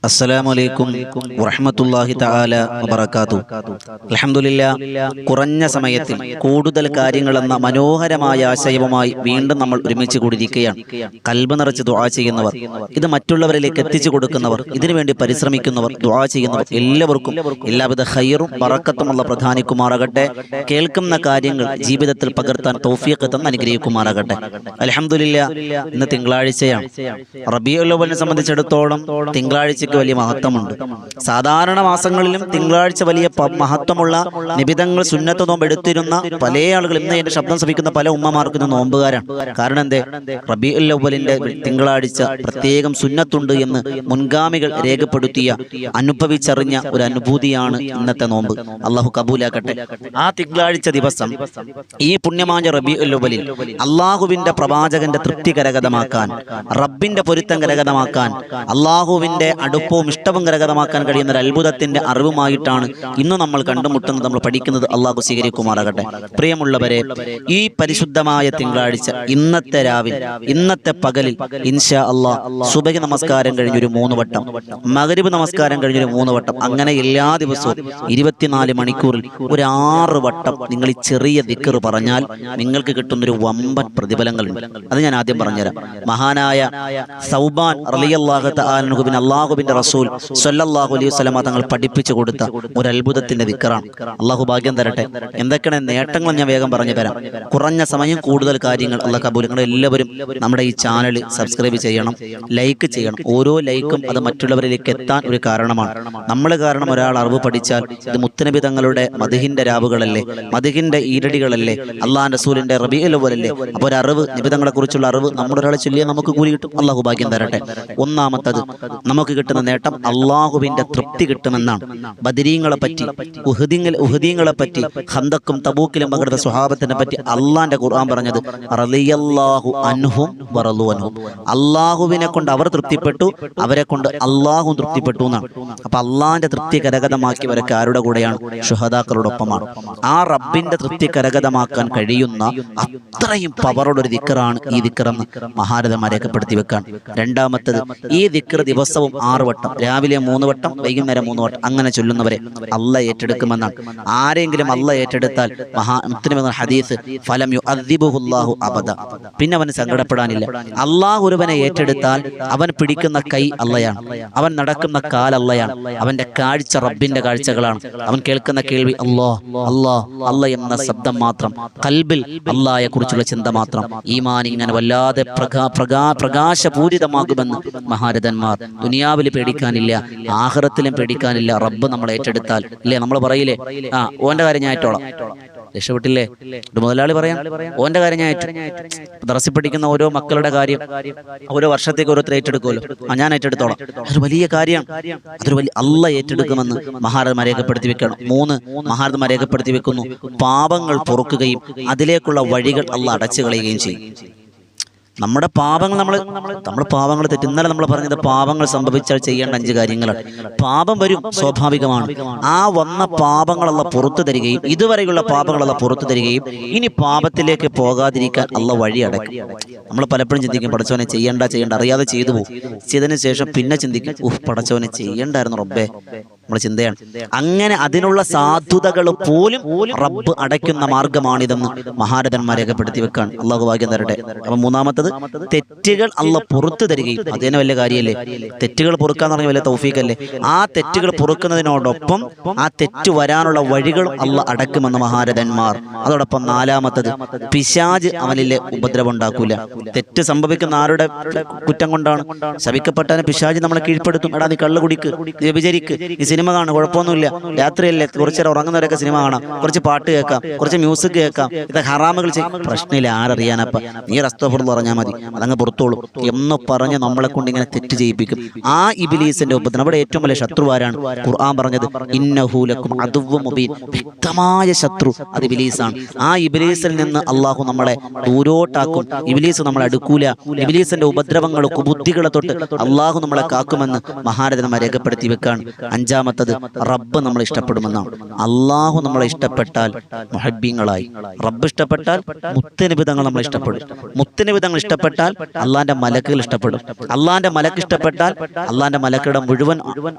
അസ്സലാമു അലൈക്കും വറഹ്മത്തുള്ളാഹി തആല വബറകാതുഹു. അൽഹംദുലില്ലാഹ്, കുറഞ്ഞ സമയത്തിൽ കൂടുതൽ കാര്യങ്ങളെന്ന മനോഹരമായ ആശയവുമായി വീണ്ടും നമ്മൾ ഒരുമിച്ച് കൂടിയിരിക്കുകയാണ്. കൽബ് നിറച്ച് ദുആ ചെയ്യുന്നവർ, ഇത് മറ്റുള്ളവരിലേക്ക് എത്തിച്ചു കൊടുക്കുന്നവർ, ഇതിനുവേണ്ടി പരിശ്രമിക്കുന്നവർ, ദുആ ചെയ്യുന്നവർ എല്ലാവർക്കും എല്ലാവിധ ഖൈറും ബറക്കത്തും അല്ലാഹു പ്രദാനിക്കുമാറാകട്ടെ. കേൾക്കുന്ന കാര്യങ്ങൾ ജീവിതത്തിൽ പകർത്താൻ തൗഫീഖ് തന്ന് അനുഗ്രഹിക്കുമാറാകട്ടെ. അൽഹംദുലില്ലാഹ്, ഇന്ന് തിങ്കളാഴ്ചയാണ്. റബീഉൽ അവ്വലിനെ സംബന്ധിച്ചിടത്തോളം തിങ്കളാഴ്ചയ്ക്ക് വലിയ മഹത്വമുണ്ട്. സാധാരണ മാസങ്ങളിലും തിങ്കളാഴ്ച വലിയ മഹത്വമുള്ള നിബിധങ്ങൾ സുന്നത്ത് നോമ്പ് എടുത്തിരുന്ന പല ആളുകൾ, ഇന്ന് എന്റെ ശബ്ദം ശ്രമിക്കുന്ന പല ഉമ്മമാർക്കും ഇന്ന് നോമ്പുകാരാണ്. കാരണം എന്തേ? റബീഉൽ അവ്വലിന്റെ തിങ്കളാഴ്ച പ്രത്യേകം സുന്നത്തുണ്ട് എന്ന് മുൻഗാമികൾ രേഖപ്പെടുത്തിയ, അനുഭവിച്ചറിഞ്ഞ ഒരു അനുഭൂതിയാണ് ഇന്നത്തെ നോമ്പ്. അള്ളാഹു കബൂലാക്കട്ടെ. ആ തിങ്കളാഴ്ച ദിവസം ഈ പുണ്യമായ റബീഉൽ അവ്വലിൽ അള്ളാഹുവിന്റെ പ്രവാചകന്റെ തൃപ്തി കരഗതമാക്കാൻ, റബ്ബിന്റെ പൊരുത്തം കരഗതമാക്കാൻ, അള്ളാഹുവിന്റെ അടുപ്പവും ഇഷ്ടവും കരഗതമാക്കാൻ കഴിയുന്ന ഒരു അത്ഭുതത്തിന്റെ അറിവുമായിട്ടാണ് ഇന്ന് നമ്മൾ കണ്ടുമുട്ടുന്നത്, നമ്മൾ പഠിക്കുന്നത്. അള്ളാഹു സ്വീകരിക്കുമാറാകട്ടെ. പ്രിയമുള്ളവരെ, ഈ പരിശുദ്ധമായ തിങ്കളാഴ്ച ഇന്നത്തെ രാവിലെ, ഇന്നത്തെ പകലിൽ ഇൻഷാ അള്ളാഹ് സുബഹി നമസ്കാരം കഴിഞ്ഞൊരു 3 വട്ടം, മഗ്രിബ് നമസ്കാരം കഴിഞ്ഞൊരു 3 വട്ടം, അങ്ങനെ എല്ലാ ദിവസവും 24 മണിക്കൂറിൽ ഒരു 6 വട്ടം നിങ്ങൾ ഈ ചെറിയ ദിക്ർ പറഞ്ഞാൽ നിങ്ങൾക്ക് കിട്ടുന്നൊരു വമ്പൻ പ്രതിഫലങ്ങളുണ്ട്. അത് ഞാൻ ആദ്യം പറഞ്ഞുതരാം. മഹാനായ സൗബാൻ റളിയല്ലാഹു തആല അൻഹുവിന് അല്ലാഹുവിന്റെ റസൂൽ സ്വല്ലല്ലാഹു അലൈഹി വസല്ലം തങ്ങൾ പഠിപ്പിച്ചു കൊടുത്ത ഒരു അത്ഭുതത്തിന്റെ ദിക്റാണ്. അള്ളാഹു ഭാഗ്യം തരട്ടെ. എന്തൊക്കെയാണ് നേട്ടങ്ങൾ ഞാൻ വേഗം പറഞ്ഞു തരാം. കുറഞ്ഞ സമയം കൂടുതൽ കാര്യങ്ങൾ അള്ളാഹു കബൂൽ. നിങ്ങൾ എല്ലാവരും നമ്മുടെ ഈ ചാനൽ സബ്സ്ക്രൈബ് ചെയ്യണം, ലൈക്ക് ചെയ്യണം. ഓരോ ലൈക്കും അത് മറ്റുള്ളവരിലേക്ക് എത്താൻ ഒരു കാരണമാണ്. നമ്മൾ കാരണം ഒരാൾ അറിവ് പഠിച്ചാൽ ഇത് മുത്തുനബി തങ്ങളുടെ മദ്ഹിന്റെ രാവുകളല്ലേ, മദ്ഹിന്റെ ഈരടികളല്ലേ, അള്ളാഹുവിന്റെ റസൂലിന്റെ റബീഉൽ അവ്വലല്ലേ. അപ്പോൾ ഒരു അറിവ്, നിബിധങ്ങളെ കുറിച്ചുള്ള അറിവ് നമ്മൾ ഒരാളെ ചൊല്ലിയാൽ നമുക്ക് കൂലി കിട്ടും. അള്ളാഹു ഭാഗ്യം തരട്ടെ. ഒന്നാമത്തത് നമുക്ക് കിട്ടുന്ന നേട്ടം അള്ളാഹുവിന്റെ തൃപ്തി കിട്ടുമെന്നാണ്. ബദരീങ്ങളെ പറ്റി, ഉഹദീങ്ങളെ പറ്റി, ഖന്തക്കും തബൂക്കിലും പങ്കെടുത്ത സ്വഹാബത്തിനെ പറ്റി അള്ളാന്റെ ഖുർആൻ പറഞ്ഞത് റളിയല്ലാഹു അൻഹും വറളു അൻഹു. അള്ളാഹുവിനെ കൊണ്ട് അവർ തൃപ്തിപ്പെട്ടു, അവരെ കൊണ്ട് അള്ളാഹു തൃപ്തിപ്പെട്ടു എന്നാണ്. അപ്പൊ അള്ളാഹിന്റെ തൃപ്തി കരഗതമാക്കിയവരൊക്കെ ആരുടെ കൂടെയാണ്? ശുഹദാക്കളോടൊപ്പമാണ്. ആ റബ്ബിന്റെ തൃപ്തി കരഗതമാക്കാൻ കഴിയുന്ന അത്രയും പവറുള്ളൊരു ദിക്റാണ് ഈ ദിക്റെന്ന് മഹാരഥന്മാരെ രേഖപ്പെടുത്തി വെക്കാൻ. രണ്ടാമത്തത്, ഈ ദിക്ർ ദിവസവും 6 വട്ടം, രാവിലെ 3 വട്ടം, വൈകുന്നേരം 3 വട്ടം, അങ്ങനെ ചൊല്ലുന്നവരെ അള്ളാഹ് ഏറ്റെടുക്കുമെന്നാണ്. ആരെങ്കിലും അള്ളാഹ് ഏറ്റെടുത്താൽ മുത്തനബി ഹദീസ്, ഫലം യുഅദ്ദിബുഹുല്ലാഹു അബദ, പിന്നെ അവന് സങ്കടപ്പെടാനില്ല. അള്ളാഹു ഒരുവനെ ഏറ്റെടുത്താൽ അവൻ പിടിക്കുന്ന കൈ അള്ളയാണ്, അവൻ നടക്കുന്ന കാൽ അള്ളയാണ്, അവന്റെ കാഴ്ച റബ്ബിന്റെ കാഴ്ചകളാണ്, അവൻ കേൾക്കുന്ന കേൾവി അല്ലാഹ് അല്ലാഹ് അല്ലാഹ് എന്ന ശബ്ദം മാത്രം, കൽബിൽ അള്ളാഹയെ കുറിച്ചുള്ള ചിന്ത മാത്രം. ഈമാൻ ഇങ്ങനെ വല്ലാതെ പ്രകാശപൂരിതമാകുമെന്ന് മഹാരഥന്മാർ. ദുനിയാവിൽ പേടിക്കാനില്ല, ആഖിറത്തിലും പേടിക്കാനില്ല. റബ്ബ് നമ്മളെ ഏറ്റെടുത്താൽ, ഇല്ലേ? നമ്മൾ പറയില്ലേ, ഓന്റെ കാര്യം ഞാൻ ഏറ്റോളാം, രക്ഷപ്പെട്ടില്ലേ? ഒരു മുതലാളി പറയാം, ഓന്റെ കാര്യം ഞാൻ ഏറ്റു. ദർസിൽ പഠിക്കുന്ന ഓരോ മക്കളുടെ കാര്യം ഓരോ വർഷത്തേക്ക് ഓരോരുത്തർ ഏറ്റെടുക്കുമല്ലോ. ഞാൻ ഏറ്റെടുത്തോളാം. അതൊരു വലിയ കാര്യമാണ്. അതൊരു വലിയ അള്ളാഹ് ഏറ്റെടുക്കുമെന്ന് മഹാരഥന്മാർ രേഖപ്പെടുത്തി വെക്കണം. 3 മഹാരഥന്മാർ രേഖപ്പെടുത്തി വെക്കുന്നു. പാപങ്ങൾ പൊറുക്കുകയും അതിലേക്കുള്ള വഴികൾ അള്ളാഹ് അടച്ചു കളയുകയും ചെയ്യും. നമ്മുടെ പാപങ്ങൾ, നമ്മൾ പാപങ്ങൾ തെറ്റ്, ഇന്നലെ നമ്മൾ പറഞ്ഞത് പാപങ്ങൾ സംഭവിച്ചാൽ ചെയ്യേണ്ട 5 കാര്യങ്ങളാണ്. പാപം വരും, സ്വാഭാവികമാണ്. ആ വന്ന പാപങ്ങൾ അള്ളാഹ് പുറത്തു തരികയും, ഇതുവരെയുള്ള പാപങ്ങൾ അള്ളാഹ് പുറത്തു തരികയും, ഇനി പാപത്തിലേക്ക് പോകാതിരിക്കാൻ അള്ളാഹ് വഴി അടയ്ക്കും. നമ്മൾ പലപ്പോഴും ചിന്തിക്കും, പടച്ചവനെ ചെയ്യണ്ട അറിയാതെ ചെയ്തു പോകും. ചെയ്തതിന് ശേഷം പിന്നെ ചിന്തിക്കും, പടച്ചവനെ ചെയ്യണ്ടായിരുന്നു റബ്ബേ. നമ്മുടെ ചിന്തയാണ് അങ്ങനെ. അതിനുള്ള സാധുതകൾ പോലും റബ്ബ് അടയ്ക്കുന്ന മാർഗമാണിതെന്ന് മഹാരഥന്മാരെ രേഖപ്പെടുത്തി വെക്കാൻ. അള്ളാഹു ഭാഗ്യം തരട്ടെ. അപ്പൊ മൂന്നാമത്തത്, തെറ്റുകൾ അള്ളാഹ് പുറത്തു തരികയും. അതിന് വലിയ കാര്യമല്ലേ? തെറ്റുകൾ പൊറുക്കാന്ന് പറഞ്ഞ വലിയ തൗഫീഖല്ലേ? ആ തെറ്റുകൾ പൊറുക്കുന്നതിനോടൊപ്പം ആ തെറ്റ് വരാനുള്ള വഴികളും അള്ളാഹ് അടക്കുമെന്ന് മഹാരഥന്മാർ. അതോടൊപ്പം നാലാമത്തത്, പിശാച് അവനിലെ ഉപദ്രവം ഉണ്ടാക്കൂല. തെറ്റ് സംഭവിക്കുന്ന ആരുടെ കുറ്റം കൊണ്ടാണ്? ശപിക്കപ്പെട്ടാലും പിശാച് നമ്മളെ കീഴ്പ്പെടുത്തും. എടാ, നീ കള്ളു കുടിക്ക്, നീ വ്യഭിചരിക്ക്, ഈ സിനിമ കാണും, കുഴപ്പമൊന്നുമില്ല, രാത്രിയല്ലേ, കുറച്ചേരം ഉറങ്ങുന്നവരൊക്കെ സിനിമ കാണാം, കുറച്ച് പാട്ട് കേൾക്കാം, കുറച്ച് മ്യൂസിക് കേൾക്കാം, ഇത് ഹറാമുകൾ ചെയ്യും. പ്രശ്നമില്ല, ആരറിയാനപ്പ, നീ അസ്തഗ്ഫിറുല്ലാഹ് പറഞ്ഞാൽ മതി, അതങ്ങ് പുറത്തോളും എന്ന് പറഞ്ഞ് നമ്മളെ കൊണ്ട് ഇങ്ങനെ തെറ്റ് ചെയ്യിപ്പിക്കും. ആ ഇബ്ലീസിന്റെ ഉപദ്രവം, അവിടെ ഏറ്റവും വലിയ ശത്രുവാരാണ്? ഖുർആൻ പറഞ്ഞത് ഇന്നഹു ലക്കും അദുവ്വു മുബീൻ, വ്യക്തമായ ശത്രു അത് ഇബ്ലീസാണ്. ആ ഇബ്ലീസിൽ നിന്ന് അള്ളാഹു നമ്മളെ ദൂരോട്ടാക്കും. ഇബ്ലീസ് നമ്മളെ അടുക്കൂല. ഇബ്ലീസിന്റെ ഉപദ്രവങ്ങൾ, കുബുദ്ധികളെ തൊട്ട് അള്ളാഹു നമ്മളെ കാക്കുമെന്ന് മഹാരഥന്മാർ രേഖപ്പെടുത്തി വെക്കാണ്. 5 അഞ്ചാമത്തത് റബ്ബ് നമ്മളെ ഇഷ്ടപ്പെടുമെന്നാണ്. അള്ളാഹു നമ്മളെ ഇഷ്ടപ്പെട്ടാൽ മുഹബ്ബീങ്ങളായി. റബ്ബ് ഇഷ്ടപ്പെട്ടാൽ മുത്തുനിബിതങ്ങൾ നമ്മളെ ഇഷ്ടപ്പെടും. മുത്തുനിബിതങ്ങൾ ഇഷ്ടപ്പെട്ടാൽ അള്ളാന്റെ മലക്കുകൾ ഇഷ്ടപ്പെടും. അള്ളാന്റെ മലക്ക് ഇഷ്ടപ്പെട്ടാൽ അള്ളാന്റെ മലക്കുകളുടെ മുഴുവൻ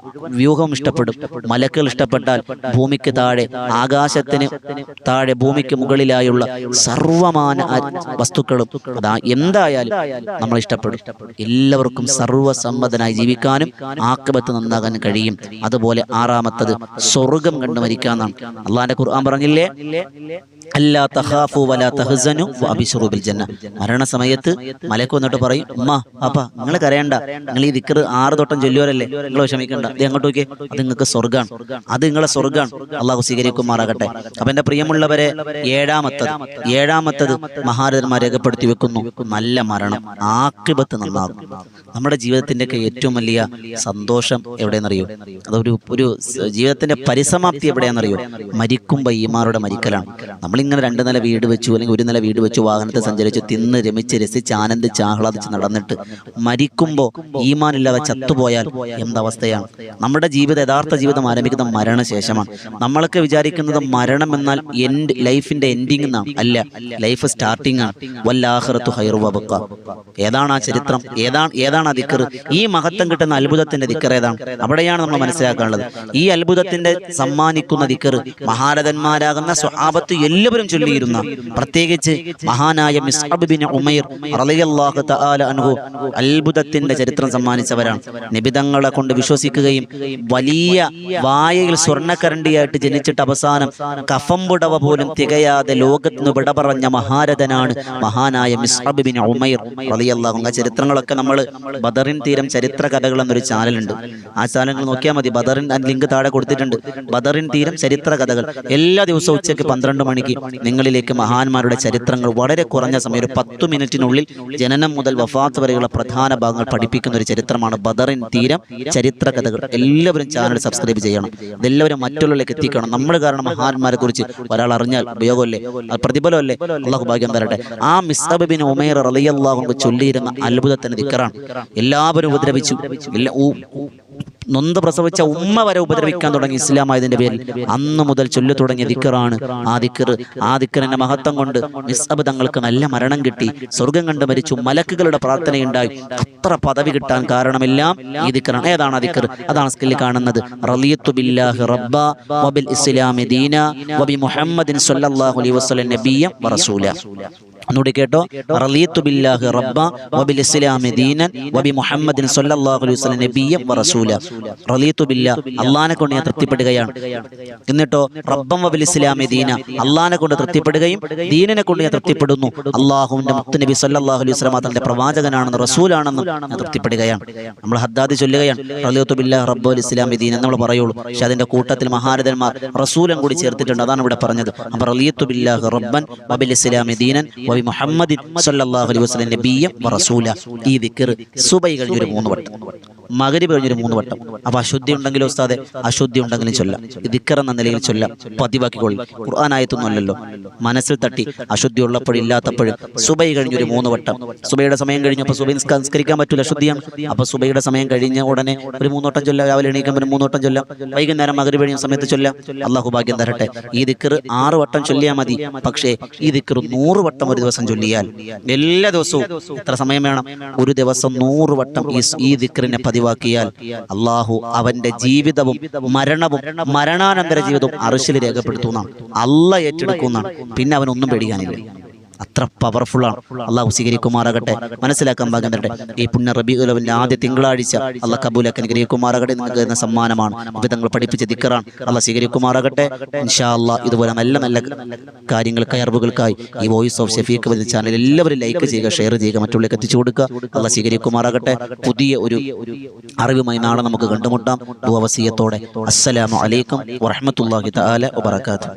വ്യൂഹം ഇഷ്ടപ്പെടും. മലക്കുകൾ ഇഷ്ടപ്പെട്ടാൽ ഭൂമിക്ക് താഴെ, ആകാശത്തിന് താഴെ, ഭൂമിക്ക് മുകളിലായുള്ള സർവമാന വസ്തുക്കളും എന്തായാലും നമ്മൾ ഇഷ്ടപ്പെടും. എല്ലാവർക്കും സർവ്വസമ്മതനായി ജീവിക്കാനും ആഖിബത്ത് നന്നാകാനും കഴിയും. അതുപോലെ ആറാമത്തത് സ്വർഗം കണ്ടു മരിക്കാന്നാണ്. അള്ളാന്റെ ഖുർആൻ പറഞ്ഞില്ലേ, അല്ലാ തഖാഫു വലാ തഹ്സനു വഅബ്ശിറു ബിൽ ജന്ന. മരണസമയത്ത് മലക്ക് വന്നിട്ട് പറയും, ഉമ്മ പാപ്പ നിങ്ങൾ കരയണ്ട, നിങ്ങൾ ഈ ദിക്ർ 6 തൊട്ടം ചൊല്ലുവരല്ലേ, നിങ്ങൾ വിഷമിക്കണ്ട, ഇത് അങ്ങോട്ട് നോക്കിയേ, അത് നിങ്ങൾക്ക് സ്വർഗ്ഗാണ്, അത് നിങ്ങളെ സ്വർഗ്ഗാണ്. അള്ളാഹു സ്വീകരിക്കുമാറാകട്ടെ. അപ്പൊ എന്റെ പ്രിയമുള്ളവരെ, ഏഴാമത്തത് മഹാരഥന്മാർ രേഖപ്പെടുത്തി വെക്കുന്നു, നല്ല മരണം, ആഖിബത്ത് നന്നാകും. നമ്മുടെ ജീവിതത്തിന്റെ ഒക്കെ ഏറ്റവും വലിയ സന്തോഷം എവിടെയെന്നറിയോ? അതൊരു ജീവിതത്തിന്റെ പരിസമാപ്തി എവിടെയാണെന്നറിയോ? മരിക്കുമ്പോ ഈമാനോടെ മരിക്കലാണ്. നമ്മളിങ്ങനെ 2 നില വീട് വെച്ചു, അല്ലെങ്കിൽ 1 നില വീട് വെച്ചു, വാഹനത്തെ സഞ്ചരിച്ച്, തിന്ന് രമിച്ച് രസിച്ച് ആനന്ദിച്ച് ആഹ്ലാദിച്ച് നടന്നിട്ട് മരിക്കുമ്പോൾ ഈമാനില്ലാതെ ചത്തുപോയാൽ എന്തവസ്ഥയാണ്? നമ്മുടെ ജീവിതം, യഥാർത്ഥ ജീവിതം ആരംഭിക്കുന്ന മരണശേഷമാണ്. നമ്മളൊക്കെ വിചാരിക്കുന്നത് മരണം എന്നാൽ ലൈഫിന്റെ എൻഡിങ് എന്നാണ്. അല്ല, ലൈഫ് സ്റ്റാർട്ടിംഗ് ആണ്. വല്ലാഖിറത്തു ഖൈറു വബഖ. ഏതാണ് ആ ചരിത്രം? ഏതാണ് ആ ദിക്ർ? ഈ മഹത്വം കിട്ടുന്ന അത്ഭുതത്തിന്റെ ദിക്ർ ഏതാണ്? അവിടെയാണ് നമ്മൾ മനസ്സിലാക്കാനുള്ളത്. ഈ അത്ഭുതത്തിന്റെ സമ്മാനിക്കുന്ന ദിക്ർ മഹാരഥന്മാരാകുന്ന സ്വഹാബത്ത് എല്ലാവരും ചൊല്ലിയിരുന്ന, പ്രത്യേകിച്ച് മഹാനായ മിസ്അബ് ബിൻ ഉമൈർ റളിയല്ലാഹു തആല അൻഹു അത്ഭുതത്തിന്റെ ചരിത്രം സമ്മാനിച്ചവരാണ്. നിബിതങ്ങളെ കൊണ്ട് വിശ്വസിക്കുകയും വലിയ വായയിൽ സ്വർണ്ണക്കരണ്ടിയായിട്ട് ജനിച്ചിട്ട് അവസാനം കഫംപുടവ പോലും തികയാതെ ലോകത്തിന് വിട പറഞ്ഞ മഹാരഥനാണ് മഹാനായ മിസ്അബ് ബിൻ ഉമൈർ റളിയല്ലാഹു അൻഹു. ആ ചരിത്രങ്ങളൊക്കെ നമ്മൾ ബദറിൻ തീരം ചരിത്ര കഥകൾ എന്നൊരു ചാനലുണ്ട്, ആ ചാനൽ നോക്കിയാൽ മതി. ബദറിൻ ലിങ്ക് താഴെ കൊടുത്തിട്ടുണ്ട്. ബദറിൻ തീരം ചരിത്ര കഥകൾ എല്ലാ ദിവസവും ഉച്ചയ്ക്ക് 12 മണിക്ക് നിങ്ങളിലേക്ക് മഹാന്മാരുടെ ചരിത്രങ്ങൾ വളരെ കുറഞ്ഞ സമയം, ഒരു 10 മിനിറ്റിനുള്ളിൽ ജനനം മുതൽ വഫാത്ത് വരെയുള്ള പ്രധാന ഭാഗങ്ങൾ പഠിപ്പിക്കുന്ന ഒരു ചരിത്രമാണ് ബദറിൻ തീരം ചരിത്ര കഥകൾ. എല്ലാവരും ചാനൽ സബ്സ്ക്രൈബ് ചെയ്യണം. ഇതെല്ലാവരും മറ്റുള്ളവരിലേക്ക് എത്തിക്കണം. നമ്മൾ കാരണം മഹാന്മാരെ കുറിച്ച് ഒരാൾ അറിഞ്ഞാൽ ഉപയോഗമല്ലേ, പ്രതിഫലമല്ലേ? അള്ളാഹു ഭാഗ്യം തരട്ടെ. ആ മിസ്അബ് ബിൻ ഉമൈർ റളിയല്ലാഹു അൻഹു ചൊല്ലിയിരുന്ന അത്ഭുതത്തിന്റെ ദിക്റാണ്. എല്ലാവരും ഉപദ്രവിച്ചു, നൊന്ത് പ്രസവിച്ച ഉമ്മ വരെ ഉപദ്രവിക്കാൻ തുടങ്ങി ഇസ്ലാമായതിന്റെ പേരിൽ. അന്ന് മുതൽ ചൊല്ലു തുടങ്ങിയ ദിക്റാണ് ആ ദിക്ർ. ആ ദിക്റിന്റെ മഹത്വം കൊണ്ട് മിസ്അബ് തങ്ങൾക്ക് നല്ല മരണം കിട്ടി, സ്വർഗം കണ്ട് മരിച്ചു, മലക്കുകളുടെ പ്രാർത്ഥനയുണ്ടായി. അത്ര പദവി കിട്ടാൻ കാരണമെല്ലാം ഈ ദിക്റാണ്. ഏതാണ് ആ ദിക്ർ? അതാണ് സ്കില്ലിൽ കാണുന്നത്. റളിയതു ബില്ലാഹി റബ്ബ വബിൽ ഇസ്ലാമി ദീന വബി മുഹമ്മദിൻ സ്വല്ലല്ലാഹു അലൈഹി വസല്ലം നബിയ്യൻ വറസൂല. ഒന്നുകൂടി കേട്ടോ. റളിയതു ബില്ലാഹി റബ്ബ വബിൽ ഇസ്ലാമി ദീനൻ വബി മുഹമ്മദിൻ സ്വല്ലല്ലാഹു അലൈഹി വസല്ലം നബിയ്യൻ വറസൂല. റളിയതു ബില്ലാഹ്, അല്ലാഹനെ കൊണ്ട് ഞാൻ തൃപ്തിപ്പെടുകയാണ്. എന്നിട്ടോ റബ്ബൻ വബിൽ ഇസ്ലാമി ദീന, അല്ലാഹനെ കൊണ്ട് തൃപ്തിപ്പെടുകയും ദീനിനെ കൊണ്ട് ഞാൻ തൃപ്തിപ്പെടുന്നു. അല്ലാഹുവിന്റെ മുത്തുനബി സ്വല്ലല്ലാഹു അലൈഹി വസല്ലം തന്റെ പ്രവാചകനാണെന്ന് റസൂലാണെന്ന് ഞാൻ തൃപ്തിപ്പെടുകയാണ്. നമ്മൾ ഹദ്ദാദ് ചൊല്ലുകയാണ്, റളിയതു ബില്ലാഹി റബ്ബുൽ ഇസ്ലാമി ദീൻ എന്ന് നമ്മൾ പറയുള്ളൂ. പക്ഷെ അതിന്റെ കൂട്ടത്തിൽ മഹാരഥന്മാർ റസൂലും കൂടി ചേർത്തിട്ടുണ്ട്. അതാണ് ഇവിടെ പറഞ്ഞത്. അപ്പോൾ റളിയതു ബില്ലാഹി റബ്ബൻ വബിൽ ഇസ്ലാമി ദീനൻ വബി മുഹമ്മദിൻ സ്വല്ലല്ലാഹു അലൈഹി വസല്ലം നബിയ്യൻ വറസൂല. ഈ ദിക്ർ സുബഹി കഴിഞ്ഞൊരു 3 വട്ടം, മഗ്രിബ് കഴിഞ്ഞൊരു 3 വട്ടം. അപ്പൊ അശുദ്ധി ഉണ്ടെങ്കിലും ഉസ്താദെ, അശുദ്ധി ഉണ്ടെങ്കിലും ചൊല്ലാം. ദിക്ർ എന്ന നിലയിൽ ചൊല്ലാം, പതിവാക്കിക്കൊള്ളി. ഖുർആൻ ആയത്തൊന്നും അല്ലല്ലോ, മനസ്സിൽ തട്ടി അശുദ്ധി ഉള്ളപ്പോഴും ഇല്ലാത്തപ്പോഴും സുബഹി കഴിഞ്ഞൊരു 3 വട്ടം. സുബഹിയുടെ സമയം കഴിഞ്ഞപ്പോൾ സുബഹി നിസ്കരിക്കാൻ പറ്റില്ല, അശുദ്ധിയാണ്. അപ്പൊ സുബഹിയുടെ സമയം കഴിഞ്ഞ ഉടനെ ഒരു 3 വട്ടം ചൊല്ലാം. രാവിലെ എണീക്കുമ്പോൾ 3 വട്ടം ചൊല്ലാം. വൈകുന്നേരം മഗ്രിബ് കഴിഞ്ഞ സമയത്ത് ചൊല്ലാം. അള്ളാഹു ഭാഗ്യം തരട്ടെ. ഈ ദിക്ർ 6 വട്ടം ചൊല്ലിയാൽ മതി. പക്ഷേ ഈ ദിക്ർ 100 വട്ടം ഒരു ദിവസം ചൊല്ലിയാൽ, എല്ലാ ദിവസവും എത്ര സമയം വേണം? ഒരു ദിവസം 100 വട്ടം ഈ ദിക്റിനെ പതിവാക്കിയാൽ അള്ളാഹു അവന്റെ ജീവിതവും മരണവും മരണാനന്തര ജീവിതവും അർശിൽ രേഖപ്പെടുത്തുന്നതാണ്. അള്ളാഹ് ഏറ്റെടുക്കുന്നതാണ്. പിന്നെ അവനൊന്നും പേടിക്കാനില്ല. അത്ര പവർഫുള്ളാണ്. അള്ളാഹു സ്വീകരിക്കുമാറാകട്ടെ. മനസ്സിലാക്കാൻ ഭാഗ്യം തരട്ടെ. ഈ പുണ്യ റബീഉൽ അവ്വലിന്റെ ആദ്യ തിങ്കളാഴ്ച അള്ളാഹ് കബൂലാക്കി അനുഗ്രഹിക്കുമാറാകട്ടെ. നിങ്ങൾക്ക് തരുന്ന സമ്മാനമാണ്. വിധങ്ങൾ പഠിപ്പിച്ച ദിക്റാണ്. അള്ളാഹ് സ്വീകരിക്കുമാറാകട്ടെ. ഇൻഷാ അള്ളാഹ് ഇതുപോലെ നല്ല നല്ല കാര്യങ്ങൾക്ക്, അറിവുകൾക്കായി ഈ വോയിസ് ഓഫ് ഷഫീഖ് എന്ന ചാനൽ എല്ലാവരും ലൈക്ക് ചെയ്യുക, ഷെയർ ചെയ്യുക, മറ്റുള്ളവർക്ക് എത്തിച്ചു കൊടുക്കുക. അള്ളാഹ് സ്വീകരിക്കുമാറാകട്ടെ. പുതിയ ഒരു അറിവുമായി നാളെ നമുക്ക് കണ്ടുമുട്ടാം. ദുആ വസിയത്തോടെ. അസ്സലാമു അലൈക്കും വറഹ്മത്തുള്ളാഹി തആല വബറകാതുഹു.